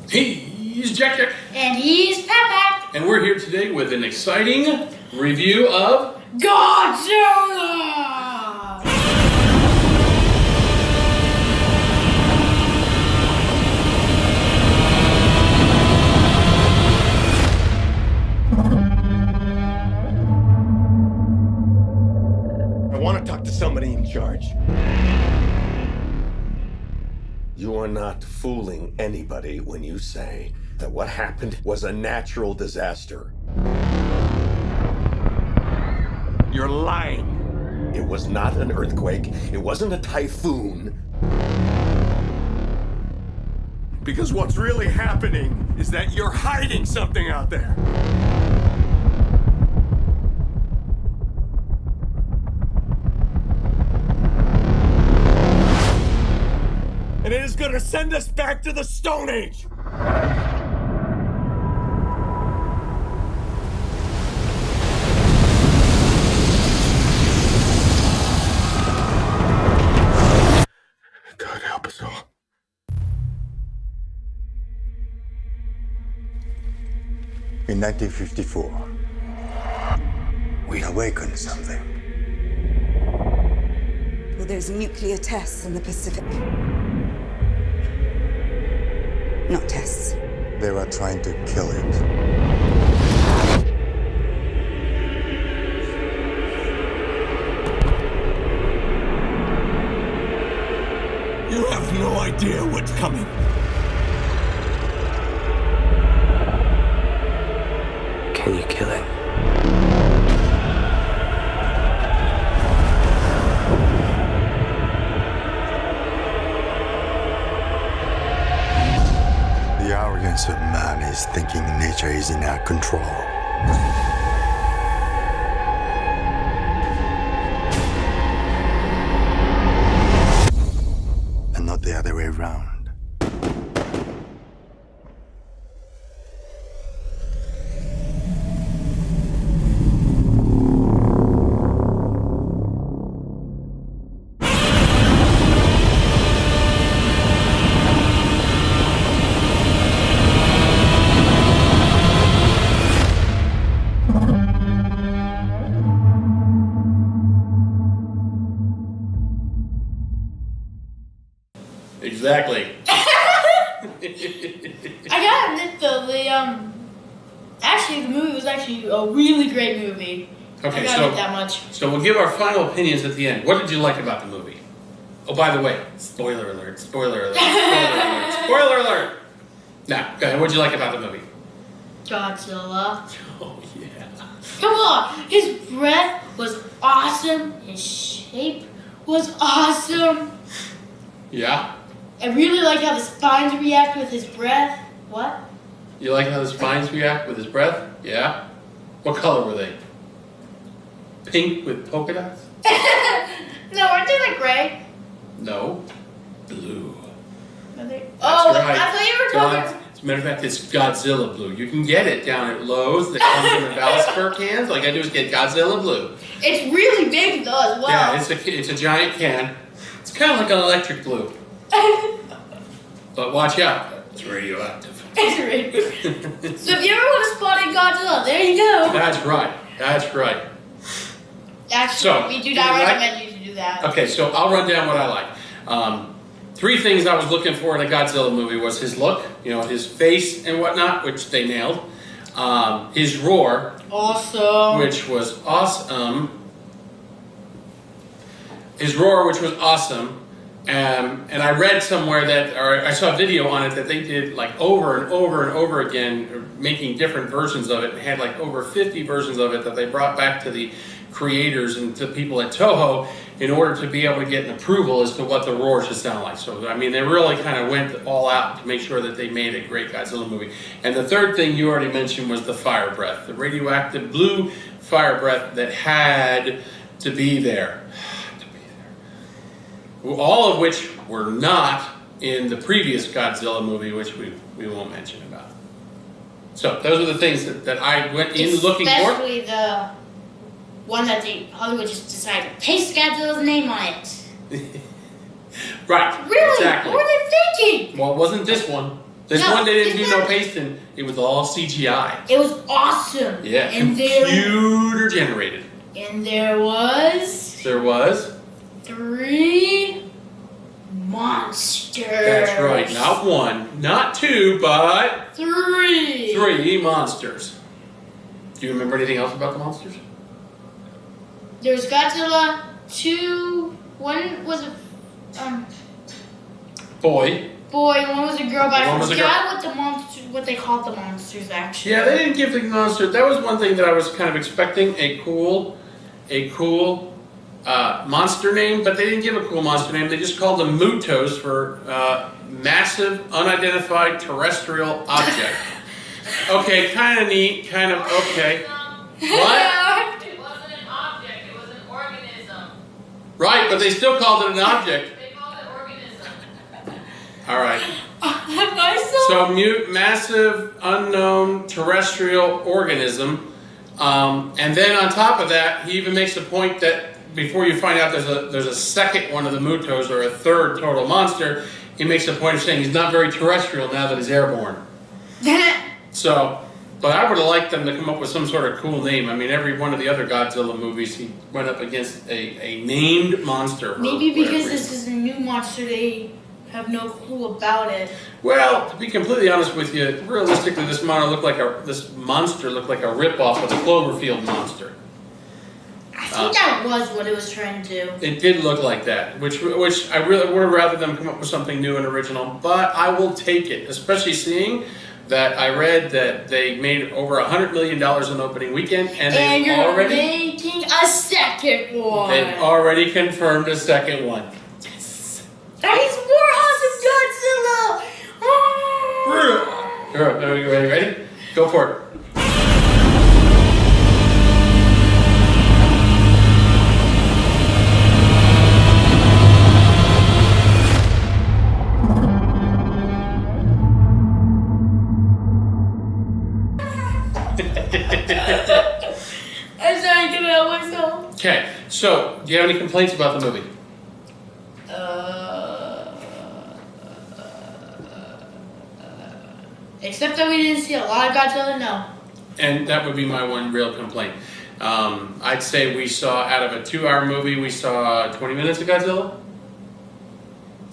He's JaqJaq. And he's PaqPaq. And we're here today with an exciting review of Godzilla! I want to talk to somebody in charge. You are not fooling anybody when you say that what happened was a natural disaster. You're lying. It was not an earthquake. It wasn't a typhoon. Because what's really happening is that you're hiding something out there. And it is going to send us back to the Stone Age. God help us all. In 1954, we awakened something. Well, there's nuclear tests in the Pacific. Not tests. They were trying to kill it. You have no idea what's coming. Can you kill it? The arrogance of man is thinking nature is in our control. And not the other way around. Exactly. I gotta admit though, actually the movie was actually a really great movie. Okay, I gotta admit that much. So we'll give our final opinions at the end. What did you like about the movie? Oh, by the way, spoiler alert, spoiler alert, spoiler alert, spoiler alert. Now, go ahead. What did you like about the movie? Godzilla. Oh, yeah. Come on! His breath was awesome. His shape was awesome. Yeah? I really like how the spines react with his breath. What? You like how the spines react with his breath? Yeah? What color were they? Pink with polka dots? No, aren't they like gray? No. Blue. Are they? That's Oh, right. I thought you were talking. As a matter of fact, it's Godzilla Blue. You can get it down at Lowe's that comes in the Valsburg cans. All you gotta do is get Godzilla Blue. It's really big though as well. Yeah, it's a giant can. It's kind of like an electric blue. But watch out, it's radioactive. It's really. So if you ever want to spot a Godzilla, there you go. That's right. That's right. Actually, So, we do you not like- recommend you to do that. Okay, so I'll run down what I like. Three things I was looking for in a Godzilla movie was his look, his face and whatnot, which they nailed. His roar, Awesome. which was awesome. His roar, which was awesome. And I read somewhere that, or I saw a video on it that they did like over and over and over again, making different versions of it, and had like over 50 versions of it that they brought back to the creators and to people at Toho in order to be able to get an approval as to what the roar should sound like. So, I mean, they really kind of went all out to make sure that they made a great Godzilla movie. And the third thing you already mentioned was the fire breath, the radioactive blue fire breath that had to be there. All of which were not in the previous Godzilla movie, which we won't mention about. So those are the things that I went in looking for. Especially the one that Hollywood just decided to paste Godzilla's name on it. Right. Really? Exactly. What were they thinking? Well, it wasn't this one. This No, one they didn't do this no one- pasting. It was all CGI. It was awesome. Yeah, And computer generated. there was There was. 3 monsters. That's right. Not 1, not 2, but 3. 3 monsters. Do you remember anything else about the monsters? There's Godzilla. 2. One was a Boy. boy. And one was a girl. But One I was a forgot what they called the monsters actually. Yeah, they didn't give the monster. That was one thing that I was kind of expecting a cool monster name, but they didn't give a cool monster name. They just called them MUTOs for massive unidentified terrestrial object. Okay, kind of neat, kind of okay. What? It wasn't an object, it was an organism. Right, but they still called it an object. They called it organism. All right. I saw. So massive unknown terrestrial organism, and then on top of that, he even makes the point that before you find out there's a second one of the MUTOs or a third total monster, he makes a point of saying he's not very terrestrial now that he's airborne. So, but I would have liked them to come up with some sort of cool name. I mean, every one of the other Godzilla movies, he went up against a named monster. Maybe for whatever because this reason. is a new monster, they have no clue about it. Well, to be completely honest with you, realistically, this monster looked like a ripoff of the Cloverfield monster. I think that was what it was trying to do. It did look like that, which I really would have rather them come up with something new and original. But I will take it, especially seeing that I read that they made over $100 million in opening weekend, and And they've you're already making a second one. they've already confirmed a second one. That is more awesome Godzilla! Are you ready? Go for it. I'm sorry, get it out myself. Okay, so do you have any complaints about the movie? Except that we didn't see a lot of Godzilla, no. And that would be my one real complaint. I'd say we saw, out of a 2-hour movie, we saw 20 minutes of Godzilla?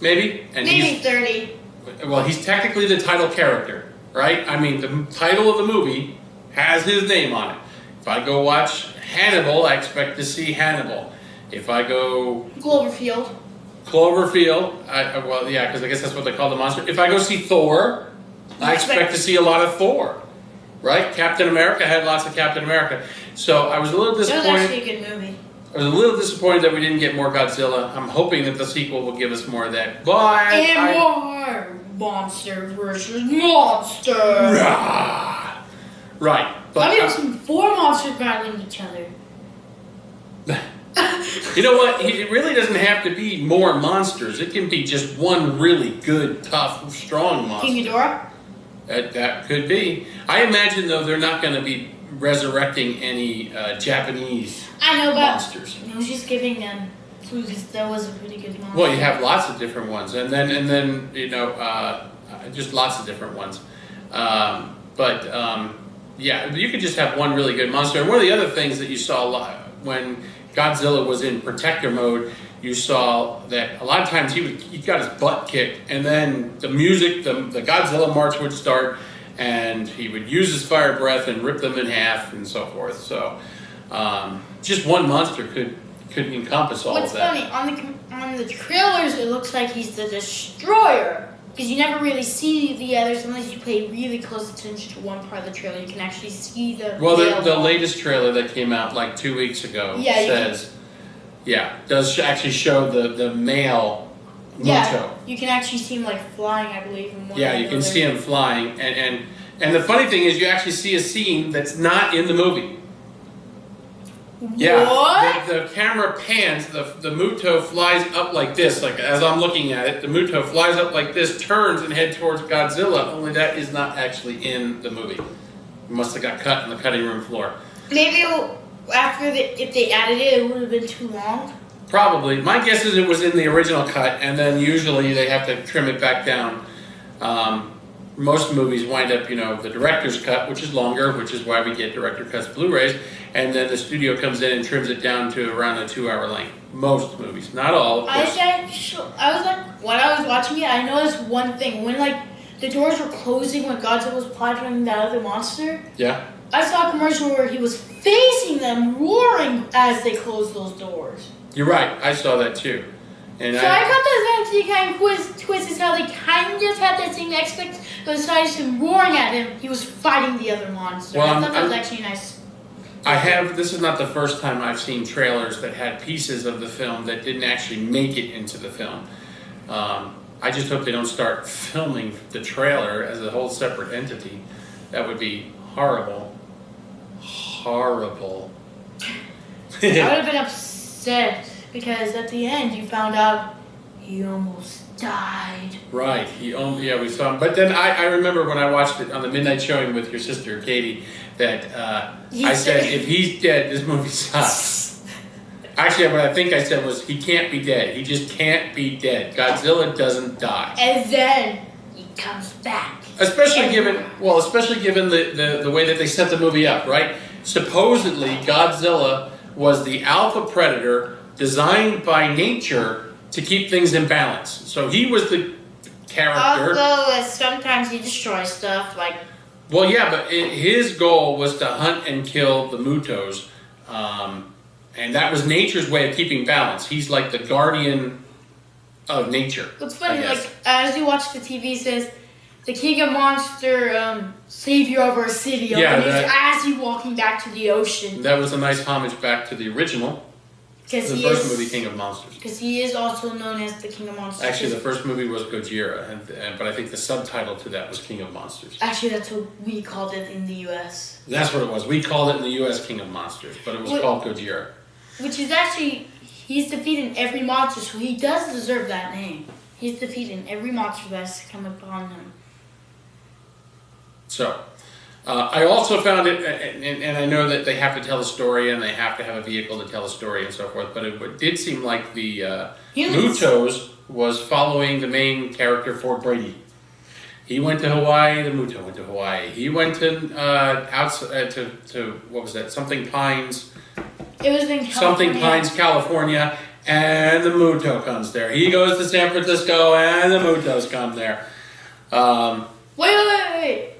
Maybe? And Maybe 30. Well, he's technically the title character, right? I mean, the title of the movie has his name on it. If I go watch Hannibal, I expect to see Hannibal. If I go Cloverfield. Cloverfield, well, yeah, because I guess that's what they call the monster. If I go see Thor, I expect to see a lot of Thor, right? Captain America had lots of Captain America. So I was a little That was disappointed. actually a good movie. I was a little disappointed that we didn't get more Godzilla. I'm hoping that the sequel will give us more of that. But And more monster versus monster. Rah! Right. But I've even seen 4 monsters battling each other. you know what? It really doesn't have to be more monsters. It can be just one really good, tough, strong monster. King Ghidorah? That could be. I imagine, though, they're not going to be resurrecting any Japanese I know, but monsters. I was just giving them clues because that was a pretty good monster. Well, you have lots of different ones, and then just lots of different ones. Yeah, you could just have one really good monster. And one of the other things that you saw a lot when Godzilla was in protector mode, you saw that a lot of times he got his butt kicked, and then the music, the Godzilla march would start, and he would use his fire breath and rip them in half and so forth. So just one monster could encompass all What's of that. funny, on the trailers, it looks like he's the destroyer. Because you never really see the others unless you pay really close attention to one part of the trailer. You can actually see the. Well, the male one. latest trailer that came out like 2 weeks ago Yeah, does actually show the male Muto. Yeah, you can actually see him like flying, I believe. In one Yeah, or you the can other. see him flying, and the funny thing is, you actually see a scene that's not in the movie. Yeah, What? the camera pans. The Muto flies up like this, like as I'm looking at it. The Muto flies up like this, turns and head towards Godzilla. Only that is not actually in the movie. It must have got cut on the cutting room floor. Maybe if they added it, it would have been too long. Probably. My guess is it was in the original cut, and then usually they have to trim it back down. most movies wind up, the director's cut, which is longer, which is why we get director cuts Blu-rays, and then the studio comes in and trims it down to around a 2-hour length. Most movies, not all, of course. I was like, when I was watching it, I noticed one thing. When, like, the doors were closing when Godzilla was fighting that other monster, Yeah. I saw a commercial where he was facing them, roaring as they closed those doors. You're right, I saw that too. And So I thought that was actually kind of twist is how they kind of had that same aspect, but besides him roaring at him, he was fighting the other monster. Well, I thought that was actually nice. this is not the first time I've seen trailers that had pieces of the film that didn't actually make it into the film. I just hope they don't start filming the trailer as a whole separate entity. That would be horrible. Horrible. I would have been upset because at the end you found out he almost died. Right. We saw him. But then I remember when I watched it on the midnight showing with your sister, Katie, that I said, if he's dead, this movie sucks. Actually, what I think I said was, he can't be dead. He just can't be dead. Godzilla doesn't die. And then he comes back. Especially given the way that they set the movie up, right? Supposedly, Godzilla was the alpha predator designed by nature to keep things in balance. So he was the character. Although sometimes he destroys stuff, like... Well, yeah, but his goal was to hunt and kill the Mutos. And that was nature's way of keeping balance. He's like the guardian of nature. What's funny, like, as you watch the TV, it says, the King of Monster, savior of our city. Yeah, as you walking back to the ocean. That was a nice homage back to the original. The first movie, King of Monsters. Because he is also known as the King of Monsters. Actually, the first movie was Gojira, but I think the subtitle to that was King of Monsters. Actually, that's what we called it in the U.S. That's what it was. We called it in the U.S. King of Monsters, but it was called Gojira. Which is actually, he's defeating every monster, so he does deserve that name. He's defeating every monster that's come upon him. So, I also found it, and I know that they have to tell a story and they have to have a vehicle to tell a story and so forth, but it did seem like the Mutos was following the main character, Fort Brady. He went to Hawaii, the Muto went to Hawaii. He went to what was that, Something Pines. It was in California. Something Pines, California, and the Muto comes there. He goes to San Francisco and the Mutos come there. Wait.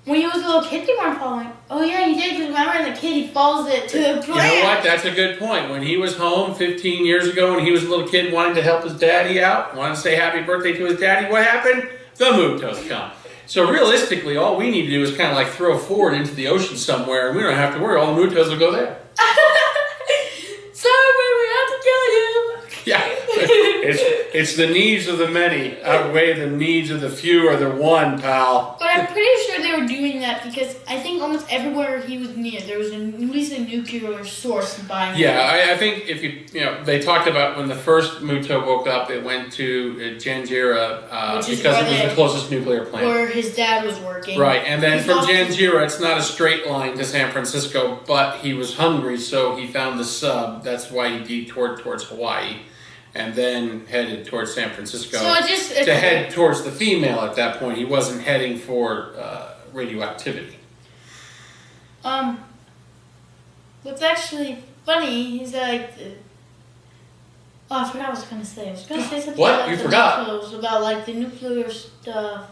When he was a little kid, they weren't following. Oh, yeah, he did. Because remember, the kid, he follows it to the plant. You know what? That's a good point. When he was home 15 years ago and he was a little kid wanting to help his daddy out, wanted to say happy birthday to his daddy, what happened? The Mutos come. So realistically, all we need to do is kind of like throw forward into the ocean somewhere, and we don't have to worry. All the Mutos will go there. Sorry, we have to kill you. Yeah. It's the needs of the many outweigh the needs of the few or the one, pal. But I'm pretty sure they were doing that because I think almost everywhere he was near, there was at least a nuclear source by him. Yeah, I think if they talked about when the first Muto woke up, it went to Janjira because it was the closest nuclear plant. Where his dad was working. Right, and then from Janjira, it's not a straight line to San Francisco, but he was hungry, so he found the sub. That's why he detoured towards Hawaii. And then headed towards San Francisco to head towards the female at that point. He wasn't heading for radioactivity. What's actually funny is that I forgot what I was going to say. I was going to say something what? about You forgot? about like the nuclear stuff.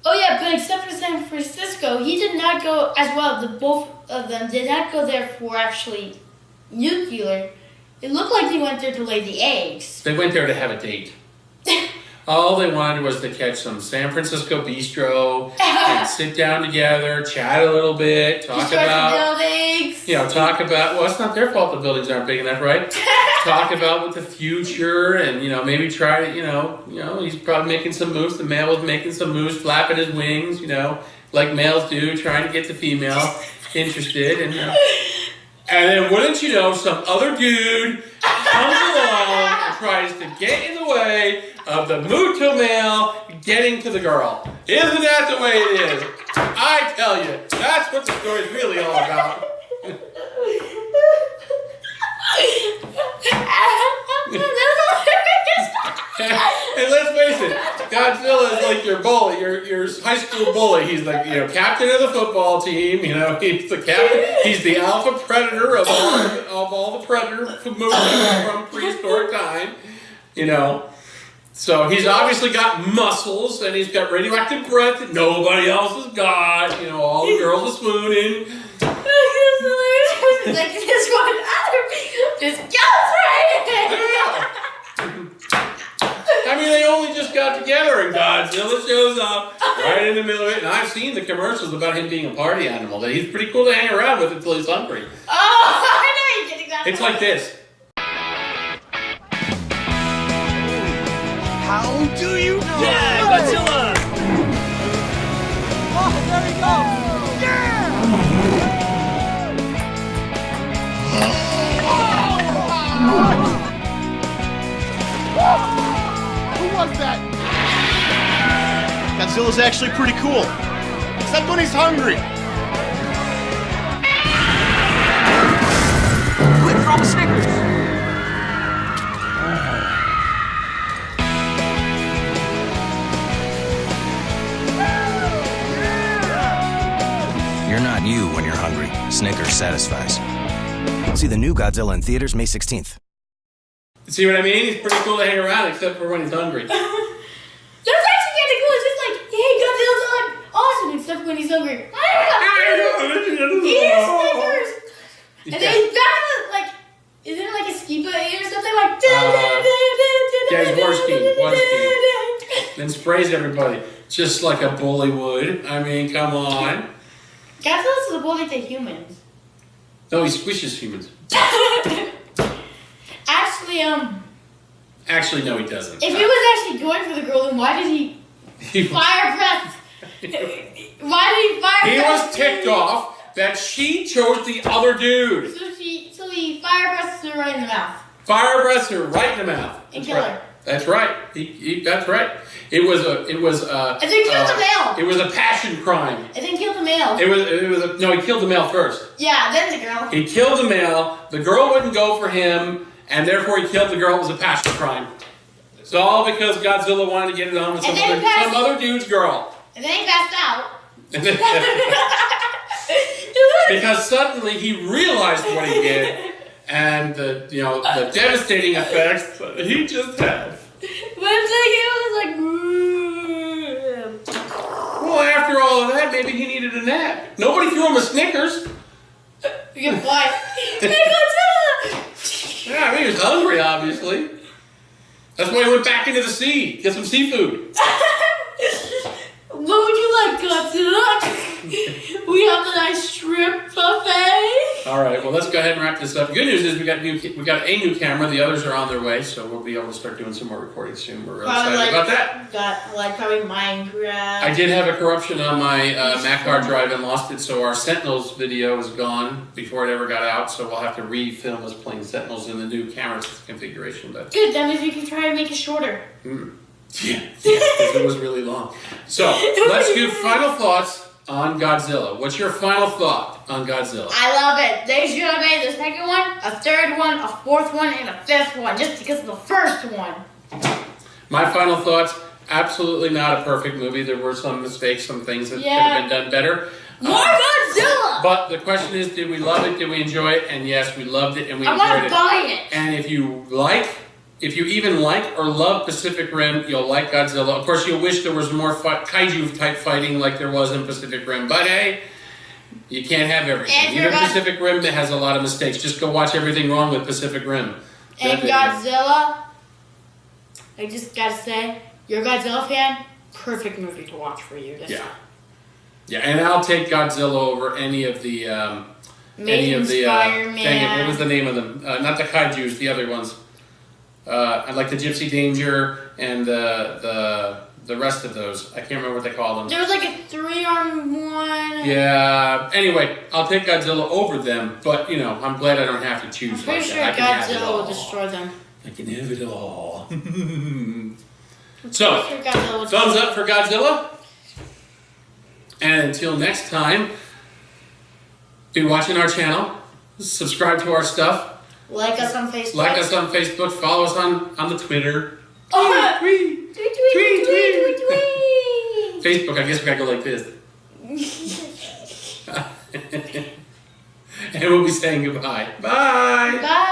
Oh yeah, but except for San Francisco, he did not go as well. Both of them did not go there for actually nuclear. It looked like they went there to lay the eggs. They went there to have a date. All they wanted was to catch some San Francisco bistro and sit down together, chat a little bit, talk about buildings. Talk about. Well, it's not their fault the buildings aren't big enough, right? Talk about what the future and maybe try to he's probably making some moves. The male was making some moves, flapping his wings, like males do, trying to get the female interested and. And then, wouldn't you know, some other dude comes along and tries to get in the way of the Muto male getting to the girl. Isn't that the way it is? I tell you, that's what the story's really all about. And let's face it, Godzilla is like your bully, your high school bully. He's like, captain of the football team. He's the captain. He's the alpha predator of all the predator movies from prehistoric time. So he's obviously got muscles and he's got radioactive breath that nobody else has got. All the girls are swooning. Like this one other just goes right. I mean, they only just got together and Godzilla shows up right in the middle of it. And I've seen the commercials about him being a party animal. That he's pretty cool to hang around with until he's hungry. Oh, I know you're getting that. It's like this. How do you know? Yeah, Godzilla! Oh, there he goes! Yeah! Who was that? Godzilla's actually pretty cool. Except when he's hungry. Quit throwing Snickers! You're not you when you're hungry. Snickers satisfies. See the new Godzilla in theaters May 16th. See what I mean? He's pretty cool to hang around except for when he's hungry. That's actually kind of cool. It's just like, hey, Godzilla's like awesome except when he's hungry. Eat Snickers. And then he's back like, isn't it like a ski or something like? Yeah, he's water skiing. Then sprays everybody just like a bully would. I mean, come on. Godzilla's the bully to humans. No, he squishes humans. Actually, no, he doesn't. If he was actually going for the girl, then why did he fire breath? Why did he fire He breath? was ticked off that she chose the other dude. So he fire breaths her right in the mouth. Fire breaths her right in the mouth. And kill her. That's right. That's right. It was And then killed the male. It was a passion crime. And then killed the male. No, he killed the male first. Yeah, then the girl. He killed the male. The girl wouldn't go for him, and therefore he killed the girl. It was a passion crime. It's all because Godzilla wanted to get it on with some other dude's girl. And then he passed out. Because suddenly he realized what he did, and the devastating effects that he just had. Well, after all of that, maybe he needed a nap. Nobody threw him a Snickers. You get quiet. Yeah, I mean, he was hungry, obviously. That's why he went back into the sea, get some seafood. What would you like, Godzilla? We have the nice shrimp buffet. All right, well, let's go ahead and wrap this up. Good news is we got a new camera. The others are on their way, so we'll be able to start doing some more recording soon. We're really excited about that. Probably Minecraft. I did have a corruption on my Mac hard drive and lost it, so our Sentinels video is gone before it ever got out, so we'll have to re-film us playing Sentinels in the new camera configuration. But good, that means we can try and make it shorter. Yeah, because it was really long. So, let's do final thoughts on Godzilla. What's your final thought on Godzilla? I love it. They should have made the second one, a third one, a fourth one, and a fifth one, just because of the first one. My final thoughts, absolutely not a perfect movie. There were some mistakes, some things that could have been done better. More Godzilla! But the question is, did we love it? Did we enjoy it? And yes, we loved it and we enjoyed it. I want to buy it. And if you even like or love Pacific Rim, you'll like Godzilla. Of course, you'll wish there was more kaiju-type fighting like there was in Pacific Rim. But hey, you can't have everything. Even Pacific Rim has a lot of mistakes. Just go watch everything wrong with Pacific Rim. And Godzilla, I just gotta say, you're a Godzilla fan, perfect movie to watch for you. Yeah, and I'll take Godzilla over any of the Spider-Man. dang it, what was the name of them? Not the kaijus, the other ones. I like the Gypsy Danger and the rest of those. I can't remember what they call them. There was like a 3-armed one. Yeah. Anyway, I'll take Godzilla over them, but I'm glad I don't have to choose. I'm pretty sure Godzilla will destroy them. I can have it all. So, thumbs up for Godzilla. And until next time, be watching our channel, subscribe to our stuff. Like us on Facebook. Follow us on the Twitter. Tweet, Tweet, tweet, tweet, tweet, tweet, tweet. Facebook, I guess we gotta go like this. And we'll be saying goodbye. Bye. Bye.